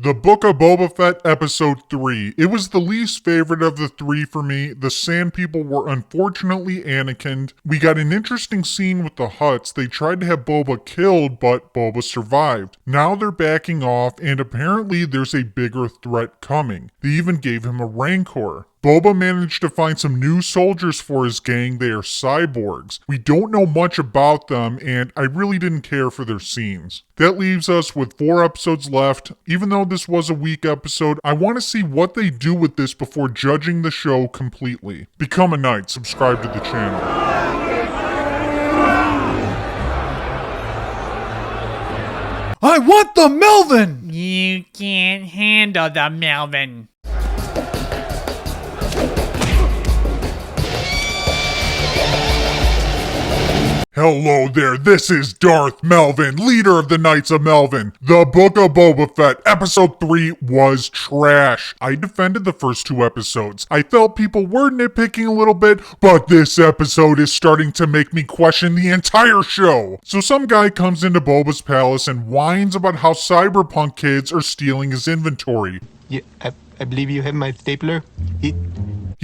The Book of Boba Fett Episode 3. It was the least favorite of the three for me. The Sand People were unfortunately Anakin'd. We got an interesting scene with the Hutts. They tried to have Boba killed, but Boba survived. Now they're backing off, and apparently there's a bigger threat coming. They even gave him a Rancor. Boba managed to find some new soldiers for his gang. They are cyborgs. We don't know much about them, and I really didn't care for their scenes. That leaves us with 4 episodes left. Even though this was a weak episode, I want to see what they do with this before judging the show completely. Become a knight, subscribe to the channel. I want the Melvin! You can't handle the Melvin. Hello there, this is Darth Melvin, leader of the Knights of Melvin. The Book of Boba Fett, Episode 3 was trash. I defended the first 2 episodes. I felt people were nitpicking a little bit, but this episode is starting to make me question the entire show. So some guy comes into Boba's palace and whines about how cyberpunk kids are stealing his inventory. Yeah, I believe you have my stapler. He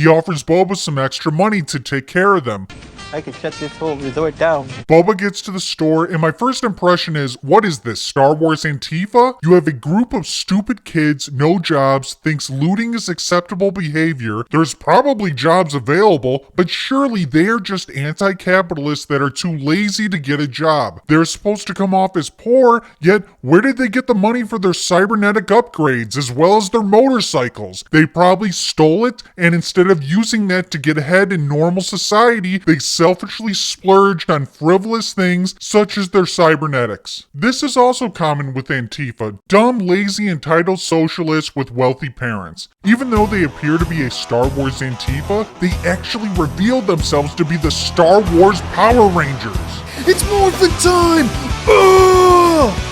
offers Boba some extra money to take care of them. I could shut this whole resort down. Boba gets to the store, and my first impression is, what is this, Star Wars Antifa? You have a group of stupid kids, no jobs, thinks looting is acceptable behavior. There's probably jobs available, but surely they're just anti-capitalists that are too lazy to get a job. They're supposed to come off as poor, yet where did they get the money for their cybernetic upgrades, as well as their motorcycles? They probably stole it, and instead of using that to get ahead in normal society, they selfishly splurged on frivolous things such as their cybernetics. This is also common with Antifa, dumb, lazy, entitled socialists with wealthy parents. Even though they appear to be a Star Wars Antifa, they actually revealed themselves to be the Star Wars Power Rangers. It's Morphin time! Ugh!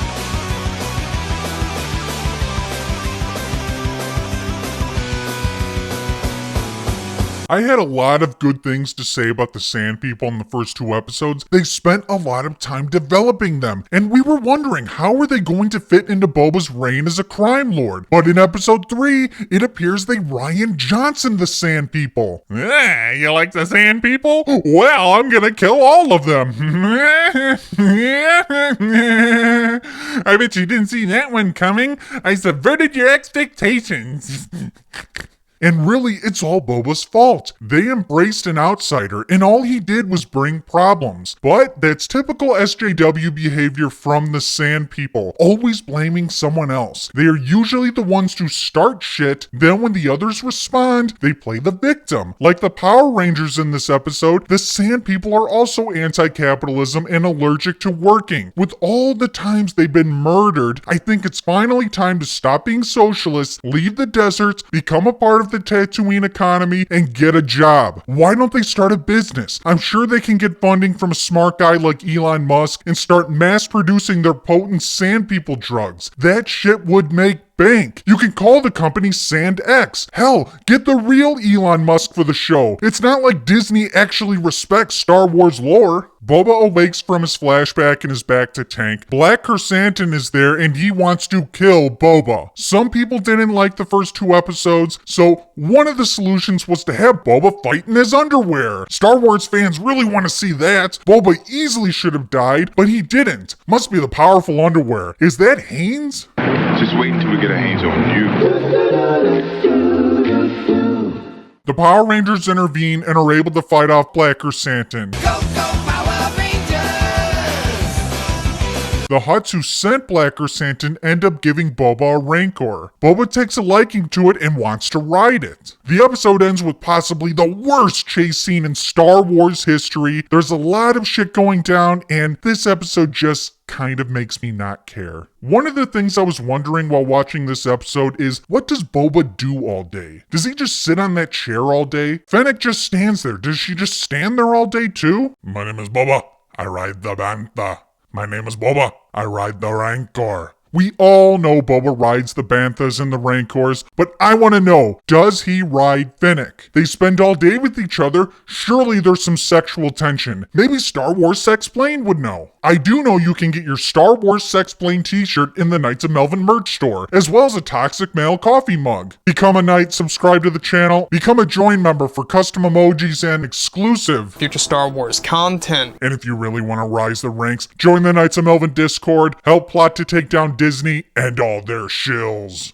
I had a lot of good things to say about the Sand People in the first 2 episodes. They spent a lot of time developing them, and we were wondering how are they going to fit into Boba's reign as a crime lord. But in episode 3, it appears they Rian Johnson the Sand People. You like the Sand People? Well, I'm gonna kill all of them. I bet you didn't see that one coming. I subverted your expectations. And really, it's all Boba's fault. They embraced an outsider, and all he did was bring problems. But that's typical SJW behavior from the Sand People, always blaming someone else. They are usually the ones to start shit, then when the others respond, they play the victim. Like the Power Rangers in this episode, the Sand People are also anti-capitalism and allergic to working. With all the times they've been murdered, I think it's finally time to stop being socialists, leave the deserts, become a part of the Tatooine economy, and get a job. Why don't they start a business? I'm sure they can get funding from a smart guy like Elon Musk and start mass producing their potent Sand People drugs. That shit would make bank. You can call the company Sand X. Hell, get the real Elon Musk for the show. It's not like Disney actually respects Star Wars lore. Boba awakes from his flashback and is back to tank. Black Chrysanthemum is there and he wants to kill Boba. Some people didn't like the first 2 episodes, so one of the solutions was to have Boba fight in his underwear. Star Wars fans really want to see that. Boba easily should have died, but he didn't. Must be the powerful underwear. Is that Hanes? Just wait until we get our hands on you. The Power Rangers intervene and are able to fight off Black Chrysanthemum. Go, go, Power Rangers! The Hutts who sent Black Chrysanthemum end up giving Boba a Rancor. Boba takes a liking to it and wants to ride it. The episode ends with possibly the worst chase scene in Star Wars history. There's a lot of shit going down, and this episode just kind of makes me not care. One of the things I was wondering while watching this episode is, what does Boba do all day? Does he just sit on that chair all day? Fennec just stands there. Does she just stand there all day too? My name is Boba. I ride the Bantha. My name is Boba. I ride the Rancor. We all know Boba rides the Banthas and the Rancors, but I want to know, does he ride Finnick? They spend all day with each other. Surely there's some sexual tension. Maybe Star Wars Sexplained would know. I do know you can get your Star Wars Sexplained t-shirt in the Knights of Melvin merch store, as well as a Toxic Male coffee mug. Become a Knight, subscribe to the channel, become a join member for custom emojis and exclusive future Star Wars content. And if you really want to rise the ranks, join the Knights of Melvin Discord, help plot to take down Disney and all their shills.